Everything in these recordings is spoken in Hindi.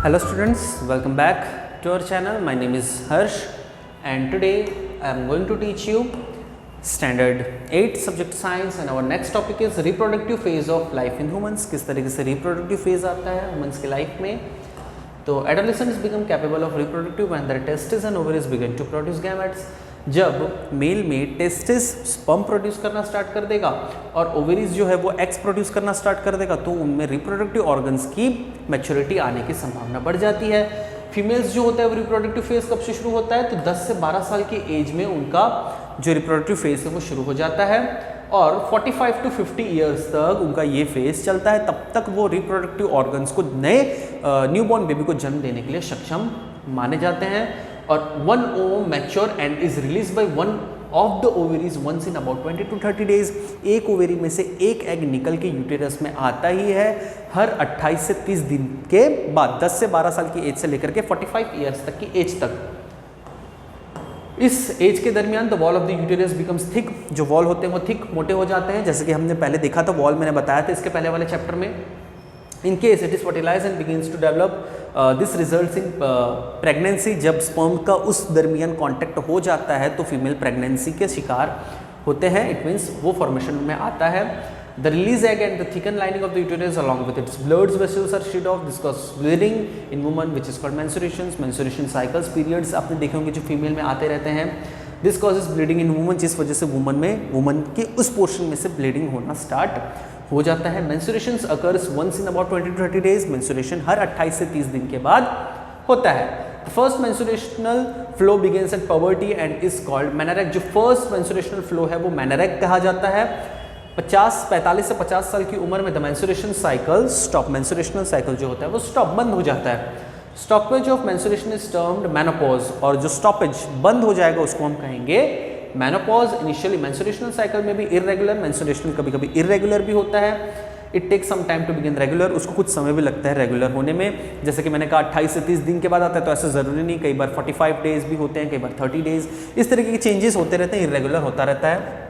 Hello students, welcome back to our channel. My name is Harsh and today I am going to teach you standard 8 subject science and our next topic is reproductive phase of life in humans. किस तरीके से reproductive phase आता है humans के life में. तो adolescents become capable of reproductive when their testes and ovaries begin to produce gametes. जब मेल में टेस्टिस स्पर्म प्रोड्यूस करना स्टार्ट कर देगा और ओवेरीज जो है वो एग्स प्रोड्यूस करना स्टार्ट कर देगा तो उनमें रिप्रोडक्टिव ऑर्गन्स की मैच्योरिटी आने की संभावना बढ़ जाती है. फीमेल्स जो होता है वो रिप्रोडक्टिव फेज कब से शुरू होता है तो 10 से 12 साल की एज में उनका जो रिप्रोडक्टिव फेज है वो शुरू हो जाता है और 45 टू 50 ईयर्स तक उनका ये फेज चलता है. तब तक वो रिप्रोडक्टिव ऑर्गन्स को नए न्यूबॉर्न बेबी को जन्म देने के लिए सक्षम माने जाते हैं और one ovum mature and is release by one of the ovaries once in about 20 to 30 days. एक ओवेरी में से एक एग निकल के यूटेरस में आता ही है हर 28 से 30 दिन के बाद. 10 से 12 साल की एज से लेकर के 45 ईयर्स तक की एज तक. इस एज के दरमियान the wall of the uterus becomes thick. जो वॉल होते हैं वो थिक मोटे हो जाते हैं जैसे कि हमने पहले देखा था. वॉल मैंने बताया था इसके पहले वाले चैप्टर में. In case it is fertilize and begins to develop this results in pregnancy. जब स्पर्म का उस दरमियान कांटेक्ट हो जाता है तो फीमेल प्रेगनेंसी के शिकार होते हैं. इट मीन्स वो फॉर्मेशन में आता है. The release egg and the thicken lining of the uterus along with its blood vessels are shed off. This cause bleeding in woman which is called menstruations. Menstruation cycles periods आपने देखे होंगे जो फीमेल में आते रहते हैं. This causes bleeding in woman जिस वजह से वुमन के उस पोर्शन में से ब्लीडिंग होना स्टार्ट हो जाता है. Menstruations occurs once in about 20 to 30 days. Menstruation हर 28 से 30 दिन के बाद होता है. First menstrual flow begins at puberty and is called menarche. जो फर्स्ट मेंस्ट्रुएशनल फ्लो है वो मेनोरेग कहा जाता है. 45 से 50 साल की उम्र में the menstruation cycle stop. Menstrual cycle जो होता है वो स्टॉप बंद हो जाता है. Stoppage of menstruation is termed menopause. और जो स्टॉपेज बंद हो जाएगा उसको हम कहेंगे मेनोपॉज. इनिशियली मेंस्ट्रुएशनल साइकिल में भी इरेगुलर, मेंस्ट्रुएशन कभी कभी इरेगुलर भी होता है. It takes some time to begin regular. उसको कुछ समय भी लगता है रेगुलर होने में. जैसे कि मैंने कहा 28 से 30 दिन के बाद आता है तो ऐसा ज़रूरी नहीं. कई बार 45 डेज भी होते हैं, कई बार 30 डेज. इस तरीके के चेंजेस होते रहते हैं, इरेगुलर होता रहता है.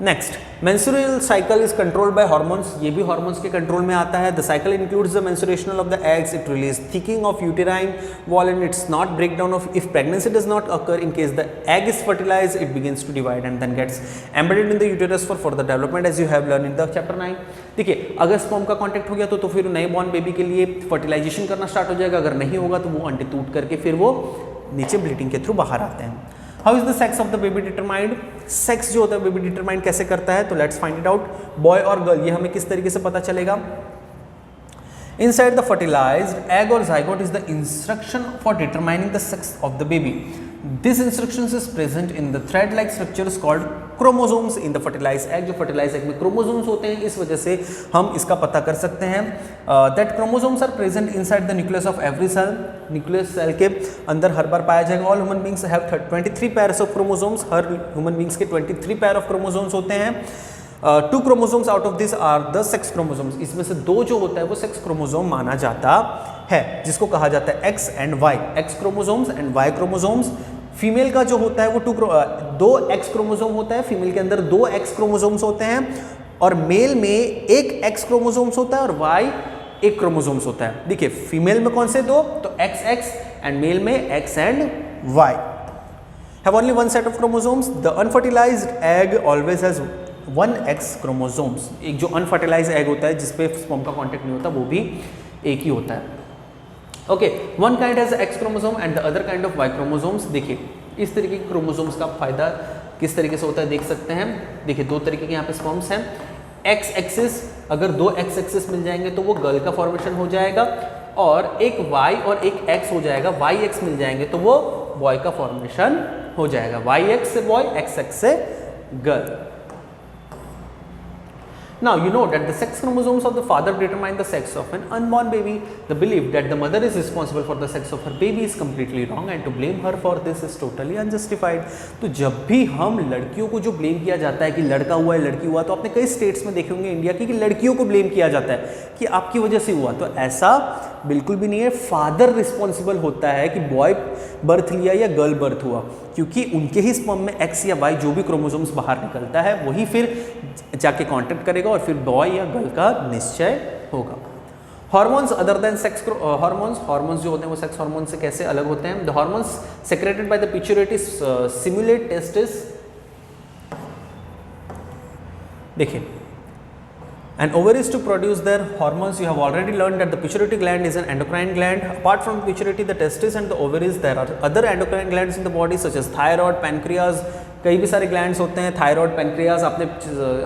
Next, menstrual cycle is controlled by hormones. ये भी हार्मोन्स के कंट्रोल में आता है. The cycle includes the menstruation of the eggs. It release thickening of uterine wall and its not break down of if pregnancy does not occur. In case the egg is fertilize it begins to divide and then gets embedded in the uterus for further development as you have learn in the chapter 9. देखिए, अगर स्पर्म का कांटेक्ट हो गया तो फिर नए बॉर्न बेबी के लिए फर्टिलाइजेशन करना स्टार्ट हो जाएगा. अगर नहीं होगा तो वो अंडे टूट करके फिर वो नीचे ब्लीडिंग के थ्रू बाहर आते हैं. How is the sex of the baby determined. Sex जो होता है बेबी डिटरमाइंड कैसे करता है तो let's find it out. Boy और गर्ल ये हमें किस तरीके से पता चलेगा. Inside the fertilized egg or zygote is the instruction for determining the sex of the baby. This instructions is present in the thread-like structures called chromosomes in the fertilized egg. जो fertilized egg में chromosomes होते हैं इस वजह से हम इसका पता कर सकते हैं. That chromosomes are present inside the nucleus of every cell. Nucleus cell के अंदर हर बार पाया जाएगा. All human beings have 23 pairs of chromosomes. Her human beings के 23 pair of chromosomes होते हैं. 2 chromosomes out of this are the sex chromosomes. इसमें से 2 जो होता है वो सेक्स क्रोमोसोम माना जाता है जिसको कहा जाता है X and Y. X chromosomes and Y chromosomes. Female का जो होता है वो 2 X क्रोमोसोम होता है. फीमेल के अंदर 2 X क्रोमोसोम्स होते हैं और मेल में एक X क्रोमोसोम्स होता है और Y एक क्रोमोसोम्स होता है. देखिए, फीमेल में कौन से 2 तो XX एंड मेल में X and Y. Have only one set of chromosomes. The unfertilized egg always has 1 X chromosomes. एक जो अनफर्टिलाइज एग होता है जिसपे स्पर्म का कांटेक्ट नहीं होता वो भी एक ही होता है. Okay, one kind has X chromosome and the other kind of Y chromosomes. देखिए, इस तरीके के क्रोमोसोम्स का फायदा किस तरीके से होता है देख सकते हैं. देखिए, 2 तरीके के यहाँ पे स्पर्म्स हैं. X एक्सिस, अगर 2 X एक्सिस मिल जाएंगे तो वो गर्ल का फॉर्मेशन हो जाएगा और एक Y और एक X हो जाएगा. Y X मिल जाएंगे तो वो बॉय का फॉर्मेशन हो जाएगा. Y X से बॉय, X X से girl. Now you know that the sex chromosomes of the father determine the sex of an unborn baby. The belief that the mother is responsible for the sex of her baby is completely wrong and to blame her for this is totally unjustified. तो जब भी हम लड़कियों को जो ब्लेम किया जाता है कि लड़का हुआ है लड़की हुआ, तो आपने कई स्टेट्स में देखे होंगे इंडिया की कि लड़कियों को ब्लेम किया जाता है कि आपकी वजह से हुआ. तो ऐसा बिल्कुल भी नहीं है. फादर रिस्पॉन्सिबल होता है कि बॉय बर्थ लिया या गर्ल बर्थ हुआ, क्योंकि उनके ही स्पर्म में X या Y जो भी क्रोमोसोम्स बाहर निकलता है वही फिर जाके कांटेक्ट करेगा और फिर बॉय या गर्ल का निश्चय होगा. Hormones other than sex hormones जो होते हैं वो सेक्स हार्मोन से कैसे अलग होते हैं? The hormones secreted by the pituitary simulate testis, देखिए, and ovaries to produce their hormones. You have already learned that the pituitary gland is an endocrine gland. Apart from pituitary, the testes and the ovaries, there are other endocrine glands in the body such as thyroid, pancreas. कई भी सारे ग्लैंड्स होते हैं, थायराइड, पैनक्रियाज,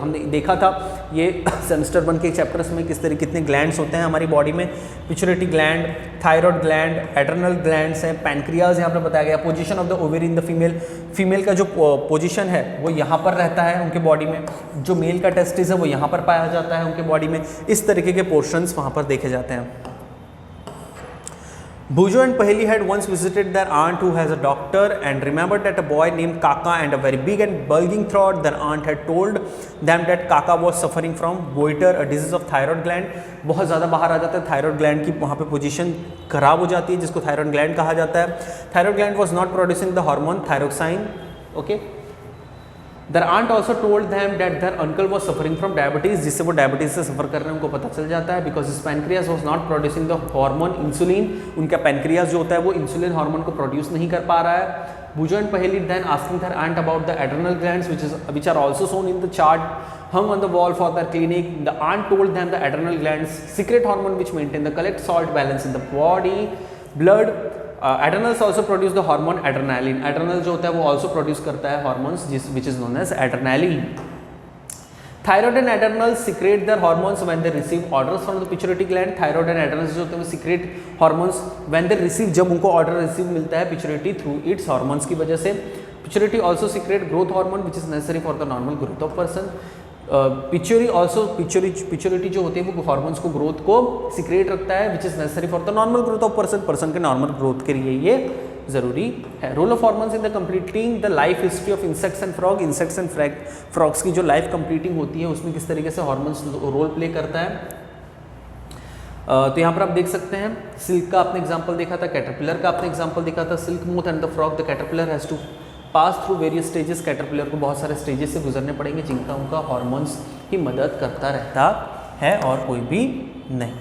हमने देखा था ये सेमेस्टर 1 के चैप्टर्स में कितने ग्लैंड्स होते हैं हमारी बॉडी में. Pituitary gland, thyroid gland, adrenal glands हैं, पैनक्रियाज यहाँ पर बताया गया. Position of the ovary in the female का जो पोजीशन है वो यहाँ पर रहता है उनके बॉडी में, जो मेल का टेस्टिस है वो यहाँ पर पाया जाता है उनके बॉडी में. इस तरीके के पोर्शंस वहाँ पर देखे जाते हैं. Bujo and Paheli had once visited their aunt who has a doctor and remembered that a boy named Kaka and a very big and bulging throat. Their aunt had told them that Kaka was suffering from goiter, a disease of thyroid gland. बहुत ज़्यादा बाहर आ जाता है थायराइड ग्लैंड की, वहाँ पे पोजीशन खराब हो जाती है जिसको थायराइड ग्लैंड कहा जाता है. Thyroid gland was not producing the hormone thyroxine. Okay. Their aunt also told them that their uncle was suffering from diabetes, जिससे वो डायबिटीज से सफ़र कर रहे हैं उनको पता चल जाता है. Because his pancreas was not producing the hormone insulin. उनका पैनक्रियाज जो होता है वो इंसुलिन हार्मोन को प्रोड्यूस नहीं कर पा रहा है. Bujo and Paheli then asking their aunt about the adrenal glands which are also shown in the chart hung on the wall for their clinic. The aunt told them the adrenal glands secrete hormone which maintain the correct salt balance in the body, blood. Adrenals also produce the hormone adrenaline. Adrenal जो होता है वो also produce करता है hormones which is known as adrenaline. Thyroid and adrenals secrete their hormones when they receive orders from the pituitary gland. Thyroid and adrenals जो होते हैं वो secrete hormones when they receive, जब उनको order receive मिलता है pituitary through its hormones की वजह से. Pituitary also secrete growth hormone which is necessary for the normal growth of person. पिच्योरिटी जो होती है वो हार्मोन्स को ग्रोथ को सिक्रेट रखता है which is necessary for the normal growth of person के नॉर्मल ग्रोथ के लिए ये ज़रूरी है. Role of hormones in the completing the life history of insects and frog. Insects and frogs की जो लाइफ कंप्लीटिंग होती है उसमें किस तरीके से हार्मोन्स रोल प्ले करता है. तो यहाँ पर आप देख सकते हैं सिल्क का आपने एग्जाम्पल देखा था, कैटरपिलर का आपने एग्जाम्पल देखा था. Silk moth and the frog. The caterpillar has to pass through various stages. Caterpillar को बहुत सारे स्टेजेस से गुजरने पड़ेंगे जिनका उनका हार्मोन्स की मदद करता रहता है और कोई भी नहीं.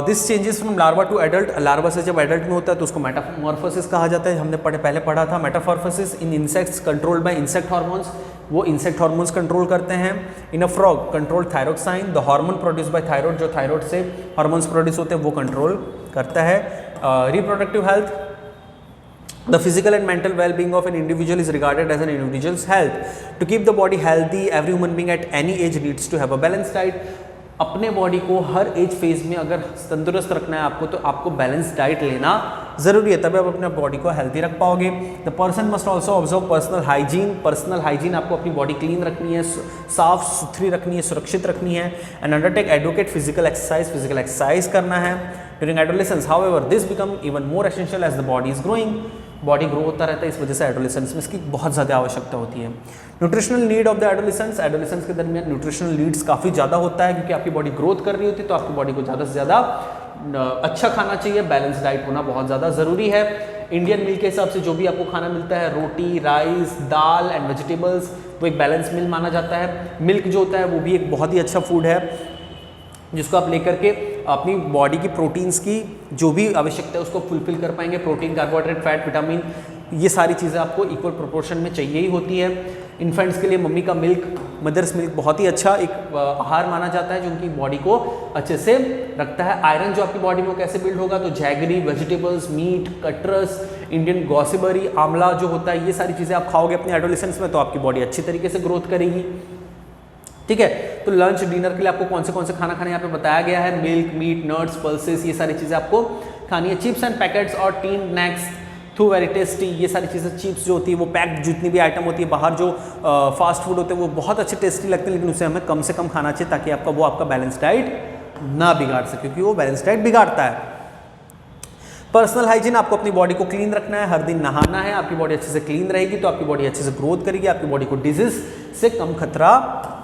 This changes from larva to adult. Larva से जब एडल्ट में होता है तो उसको मेटामॉर्फोसिस कहा जाता है. हमने पहले पढ़ा था. Metamorphosis in insects controlled by insect hormones. वो इंसेक्ट हार्मोन्स कंट्रोल करते हैं. In a frog control thyroxine. The hormone produce by thyroid, जो थायराइड से हार्मोन्स प्रोड्यूस होते हैं वो कंट्रोल करता है. Reproductive health. The physical and mental well-being of an individual is regarded as an individual's health. To keep the body healthy, every human being at any age needs to have a balanced diet. अपने बॉडी को हर एज फेज में अगर तंदुरुस्त रखना है आपको तो आपको बैलेंस डाइट लेना ज़रूरी है, तभी आप अपने बॉडी को हेल्दी रख पाओगे. The person must also observe personal hygiene. Personal hygiene, आपको अपनी बॉडी क्लीन रखनी है, साफ सुथरी रखनी है, सुरक्षित रखनी है. And undertake advocate physical exercise करना है. During adolescence however this become even more essential as the body is growing. Body grow होता रहता है, इस वजह से एडोलेसेंस में इसकी बहुत ज़्यादा आवश्यकता होती है. Nutritional need of the adolescence के दरमियान न्यूट्रिशनल नीड्स काफ़ी ज़्यादा होता है क्योंकि आपकी बॉडी ग्रोथ कर रही होती है तो आपकी बॉडी को ज़्यादा से ज़्यादा अच्छा खाना चाहिए. बैलेंस डाइट होना बहुत ज़्यादा ज़रूरी है. इंडियन मील के हिसाब से जो भी आपको खाना मिलता है, रोटी, राइस, दाल एंड वेजिटेबल्स, वो एक बैलेंस मील माना जाता है. मिल्क जो होता है वो भी एक बहुत ही अच्छा फूड है जिसको आप लेकर के अपनी बॉडी की प्रोटीन्स की जो भी आवश्यकता है उसको फुलफिल कर पाएंगे. प्रोटीन, कार्बोहाइड्रेट, फैट, विटामिन, ये सारी चीज़ें आपको इक्वल प्रोपोर्शन में चाहिए ही होती है. इन्फेंट्स के लिए मम्मी का मिल्क, मदर्स मिल्क बहुत ही अच्छा एक आहार माना जाता है जो उनकी बॉडी को अच्छे से रखता है. आयरन जो आपकी बॉडी में कैसे बिल्ड होगा, तो जैगरी, वेजिटेबल्स, मीट, कटरस, इंडियन गॉसिबरी, आंवला जो होता है, ये सारी चीज़ें आप खाओगे अपने एडोलेसेंस में तो आपकी बॉडी अच्छी तरीके से ग्रोथ करेगी. ठीक है, तो लंच डिनर के लिए आपको कौन से खाना खाने यहाँ पे बताया गया है. मिल्क, मीट, नट्स, पल्सेस, ये सारी चीज़ें आपको खानी है. चिप्स एंड पैकेट्स और tin snacks through very tasty. ये सारी चीज़ें, चिप्स जो होती है वो पैक्ड जितनी भी आइटम होती है बाहर जो फास्ट फूड होते हैं वो बहुत अच्छे टेस्टी लगते हैं, लेकिन उसे हमें कम से कम खाना चाहिए ताकि आपका बैलेंस डाइट ना बिगाड़ सके क्योंकि वो बैलेंस डाइट बिगाड़ता है. पर्सनल हाइजीन, आपको अपनी बॉडी को क्लीन रखना है, हर दिन नहाना है. आपकी बॉडी अच्छे से क्लीन रहेगी तो आपकी बॉडी अच्छे से ग्रोथ करेगी, आपकी बॉडी को डिजीज से कम खतरा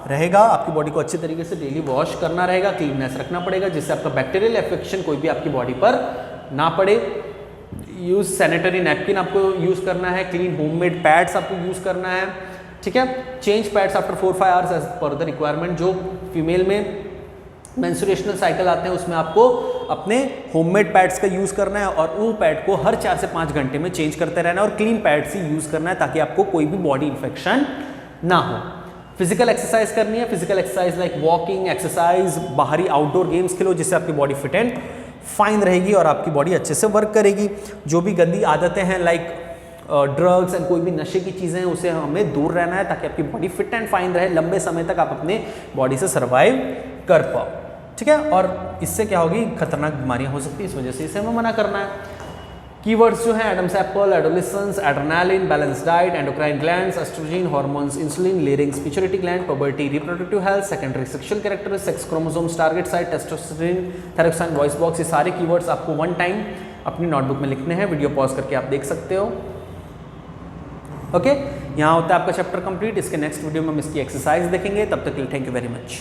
रहेगा. आपकी बॉडी को अच्छे तरीके से डेली वॉश करना रहेगा, क्लीननेस रखना पड़ेगा जिससे आपका बैक्टीरियल इन्फेक्शन कोई भी आपकी बॉडी पर ना पड़े. यूज़ सैनिटरी नैपकिन आपको यूज़ करना है. क्लीन होममेड पैड्स आपको यूज़ करना है. ठीक है, change pads after 4-5 hours as per the requirement. जो फीमेल में मेंस्ट्रुएशनल साइकिल आते हैं, उसमें आपको अपने होममेड पैड्स का यूज़ करना है और वो पैड को हर 4 से 5 घंटे में चेंज करते रहना है और क्लीन पैड्स ही यूज़ करना है ताकि आपको कोई भी बॉडी इन्फेक्शन ना हो। फिजिकल एक्सरसाइज करनी है, physical exercise like walking exercise, बाहरी आउटडोर गेम्स खेलो जिससे आपकी बॉडी फिट एंड फाइन रहेगी और आपकी बॉडी अच्छे से वर्क करेगी। जो भी गंदी आदतें हैं लाइक ड्रग्स एंड कोई भी नशे की चीज़ें हैं उसे हमें दूर रहना है ताकि आपकी बॉडी फिट एंड फाइन रहे, लंबे समय तक आप अपने बॉडी से सर्वाइव कर पाओ, ठीक है। और इससे क्या होगी, खतरनाक बीमारियां हो सकती है, इस वजह से इसे हमें मना करना है। कीवर्ड्स जो हैं Adam's apple, adolescence, adrenaline, balance diet, endocrine glands, estrogen hormones, insulin, larynx, pituitary gland, puberty, reproductive health, secondary sexual character, sex chromosomes, target site, testosterone, thyroxine, voice box, ये सारे कीवर्ड्स आपको वन टाइम अपनी नोटबुक में लिखने हैं। वीडियो पॉज करके आप देख सकते हो। ओके, यहाँ होता है आपका चैप्टर कंप्लीट। इसके नेक्स्ट वीडियो में हम इसकी एक्सरसाइज देखेंगे। तब तक के लिए थैंक यू वेरी मच।